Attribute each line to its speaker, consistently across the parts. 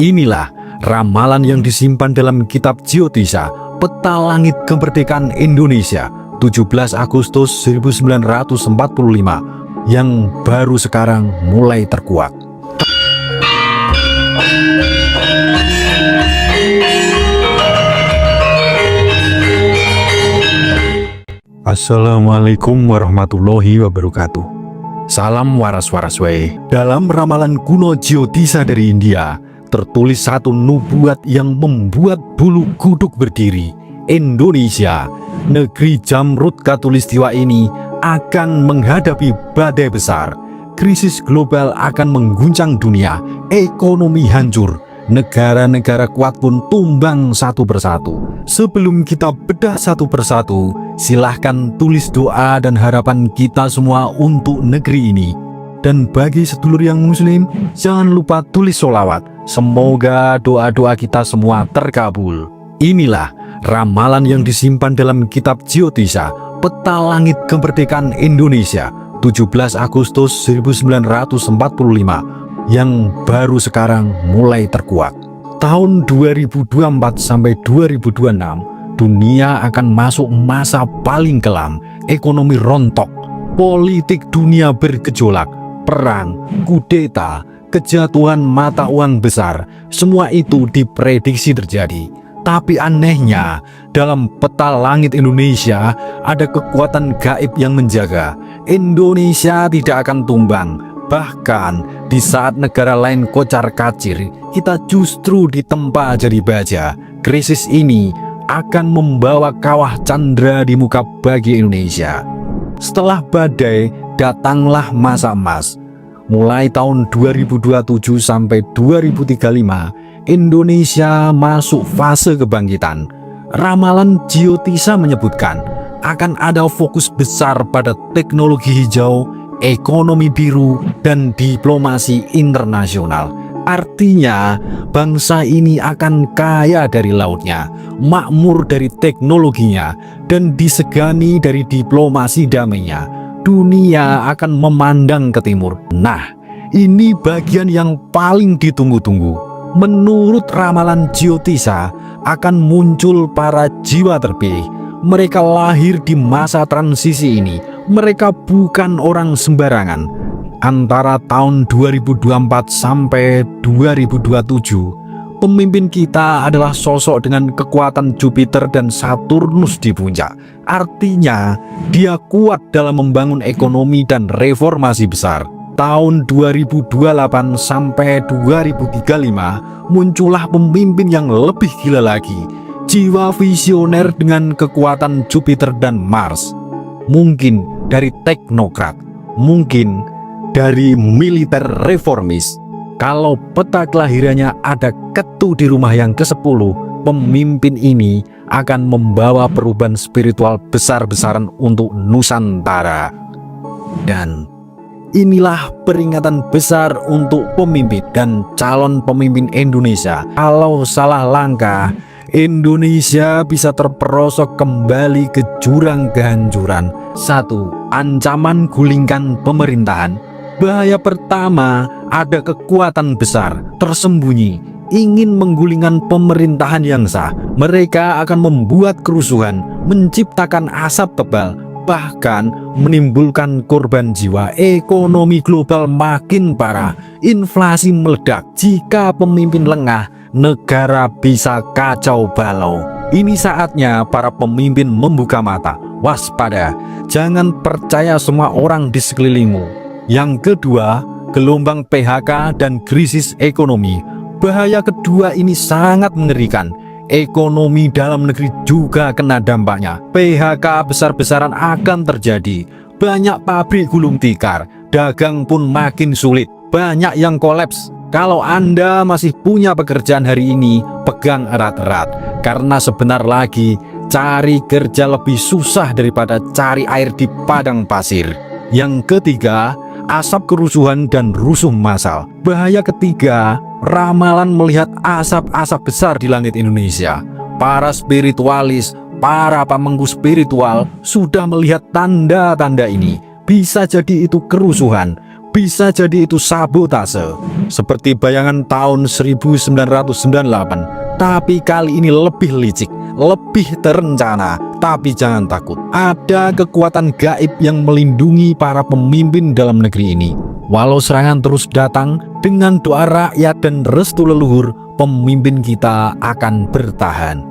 Speaker 1: Inilah ramalan yang disimpan dalam kitab Jyotisa, peta langit kemerdekaan Indonesia 17 Agustus 1945 yang baru sekarang mulai terkuak. Assalamualaikum warahmatullahi wabarakatuh. Salam waras-waras wae. Dalam ramalan kuno Jyotisa dari India, tertulis satu nubuat yang membuat bulu kuduk berdiri. Indonesia, negeri Jamrud Khatulistiwa ini akan menghadapi badai besar. Krisis global akan mengguncang dunia, ekonomi hancur, negara-negara kuat pun tumbang satu persatu. Sebelum kita bedah satu persatu, silahkan tulis doa dan harapan kita semua untuk negeri ini. Dan bagi sedulur yang muslim, jangan lupa tulis sholawat. Semoga doa-doa kita semua terkabul. Inilah ramalan yang disimpan dalam kitab Jyotisa, peta langit kemerdekaan Indonesia 17 Agustus 1945 yang baru sekarang mulai terkuak. Tahun 2024 sampai 2026, dunia akan masuk masa paling kelam. Ekonomi rontok, politik dunia bergejolak, perang, kudeta, kejatuhan mata uang besar, semua itu diprediksi terjadi. Tapi anehnya, dalam peta langit Indonesia ada kekuatan gaib yang menjaga. Indonesia tidak akan tumbang. Bahkan di saat negara lain kocar-kacir, kita justru ditempa jadi baja. Krisis ini akan membawa kawah candra di muka bagi Indonesia. Setelah badai, datanglah masa emas. Mulai tahun 2027 sampai 2035, Indonesia masuk fase kebangkitan. Ramalan Jyotisa menyebutkan akan ada fokus besar pada teknologi hijau, ekonomi biru, dan diplomasi internasional. Artinya, bangsa ini akan kaya dari lautnya, makmur dari teknologinya, dan disegani dari diplomasi damainya. Dunia akan memandang ke timur. Nah, ini bagian yang paling ditunggu-tunggu. Menurut ramalan Jyotisa, akan muncul para jiwa terpilih. Mereka lahir di masa transisi ini. Mereka bukan orang sembarangan. Antara tahun 2024 sampai 2027, pemimpin kita adalah sosok dengan kekuatan Jupiter dan Saturnus di puncak. Artinya, dia kuat dalam membangun ekonomi dan reformasi besar. Tahun 2028 sampai 2035, muncullah pemimpin yang lebih gila lagi. Jiwa visioner dengan kekuatan Jupiter dan Mars. Mungkin dari teknokrat, mungkin dari militer reformis. Kalau peta kelahirannya ada ketu di rumah yang ke-10, pemimpin ini akan membawa perubahan spiritual besar-besaran untuk Nusantara. Dan inilah peringatan besar untuk pemimpin dan calon pemimpin Indonesia. Kalau salah langkah, Indonesia bisa terperosok kembali ke jurang kehancuran. 1. Ancaman gulingkan pemerintahan. Bahaya pertama, ada kekuatan besar tersembunyi ingin menggulingkan pemerintahan yang sah. Mereka akan membuat kerusuhan, menciptakan asap tebal, bahkan menimbulkan korban jiwa. Ekonomi global makin parah, inflasi meledak. Jika pemimpin lengah, negara bisa kacau balau. Ini saatnya para pemimpin membuka mata. Waspada, jangan percaya semua orang di sekelilingmu. Yang kedua, gelombang PHK dan krisis ekonomi. Bahaya kedua ini sangat mengerikan. Ekonomi dalam negeri juga kena dampaknya. PHK besar-besaran akan terjadi. Banyak pabrik gulung tikar, dagang pun makin sulit. Banyak yang kolaps. Kalau Anda masih punya pekerjaan hari ini, pegang erat-erat. Karena sebentar lagi, cari kerja lebih susah daripada cari air di padang pasir. Yang ketiga, asap kerusuhan dan rusuh massal. Bahaya ketiga, ramalan melihat asap-asap besar di langit Indonesia. Para spiritualis, para pamengku spiritual sudah melihat tanda-tanda ini. Bisa jadi itu kerusuhan, Bisa jadi itu sabotase, seperti bayangan tahun 1998, tapi kali ini lebih licik, lebih terencana. Tapi jangan takut, ada kekuatan gaib yang melindungi para pemimpin dalam negeri ini. Walau serangan terus datang, dengan doa rakyat dan restu leluhur, pemimpin kita akan bertahan.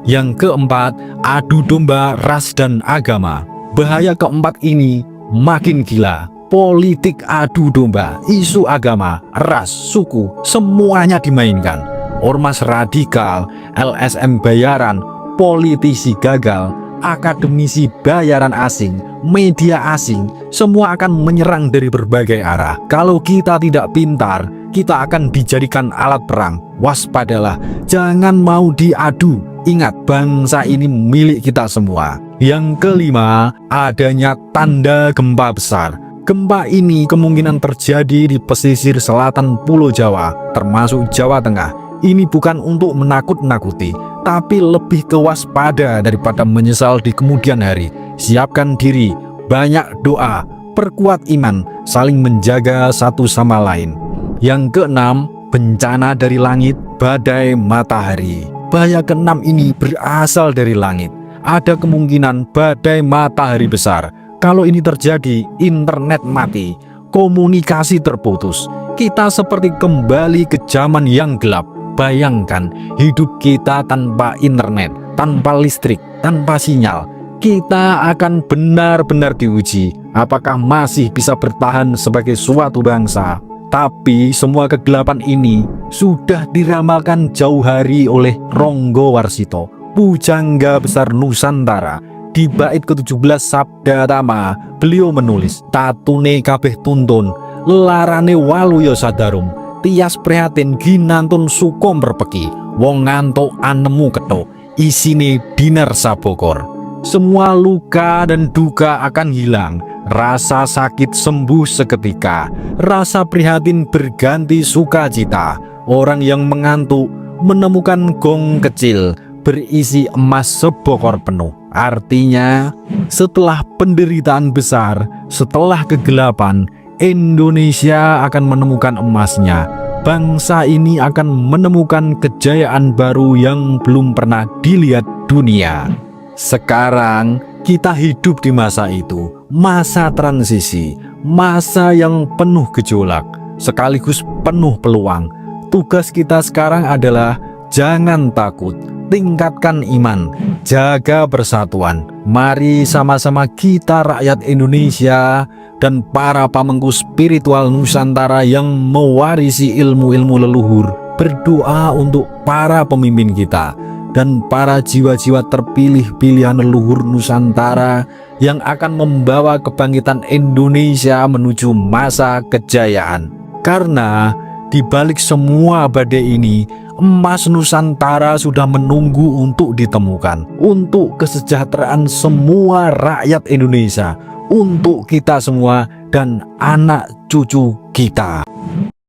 Speaker 1: Yang keempat, adu domba ras dan agama. Bahaya keempat ini makin gila. Politik adu domba, isu agama, ras, suku, semuanya dimainkan. Ormas radikal, LSM bayaran, politisi gagal, akademisi bayaran asing, media asing, semua akan menyerang dari berbagai arah. Kalau kita tidak pintar, kita akan dijadikan alat perang. Waspadalah, jangan mau diadu. Ingat, bangsa ini milik kita semua. Yang kelima, adanya tanda gempa besar. Gempa ini kemungkinan terjadi di pesisir selatan Pulau Jawa, termasuk Jawa Tengah. Ini bukan untuk menakut-nakuti, tapi lebih kewaspada daripada menyesal di kemudian hari. Siapkan diri, banyak doa, perkuat iman, saling menjaga satu sama lain. Yang keenam, bencana dari langit, badai matahari. Bahaya keenam ini berasal dari langit. Ada kemungkinan badai matahari besar. Kalau ini terjadi, internet mati, komunikasi terputus. Kita seperti kembali ke zaman yang gelap. Bayangkan hidup kita tanpa internet, tanpa listrik, tanpa sinyal. Kita akan benar-benar diuji apakah masih bisa bertahan sebagai suatu bangsa. Tapi semua kegelapan ini sudah diramalkan jauh hari oleh Ronggo Warsito, pujangga besar Nusantara. Di bait ke-17 Sabda Tama, beliau menulis, tatune kabeh tuntun, larane waluya sadarum, tias prihatin ginantun sukom berpeki, wong ngantuk anemu ketok, isine dinar sabokor. Semua luka dan duka akan hilang, rasa sakit sembuh seketika, rasa prihatin berganti sukacita. Orang yang mengantuk menemukan gong kecil berisi emas sebokor penuh. Artinya, setelah penderitaan besar, setelah kegelapan, Indonesia akan menemukan emasnya. Bangsa ini akan menemukan kejayaan baru yang belum pernah dilihat dunia. Sekarang kita hidup di masa itu, masa transisi, masa yang penuh gejolak, sekaligus penuh peluang. Tugas kita sekarang adalah jangan takut, tingkatkan iman, jaga persatuan. Mari sama-sama kita rakyat Indonesia dan para pamengku spiritual Nusantara yang mewarisi ilmu-ilmu leluhur berdoa untuk para pemimpin kita dan para jiwa-jiwa terpilih pilihan leluhur Nusantara yang akan membawa kebangkitan Indonesia menuju masa kejayaan. Karena di balik semua badai ini, emas Nusantara sudah menunggu untuk ditemukan, untuk kesejahteraan semua rakyat Indonesia, untuk kita semua dan anak cucu kita.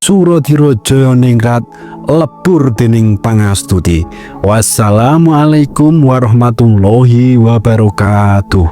Speaker 1: Suradira Jayaningrat lebur dening pangastuti. Wassalamualaikum warahmatullahi wabarakatuh.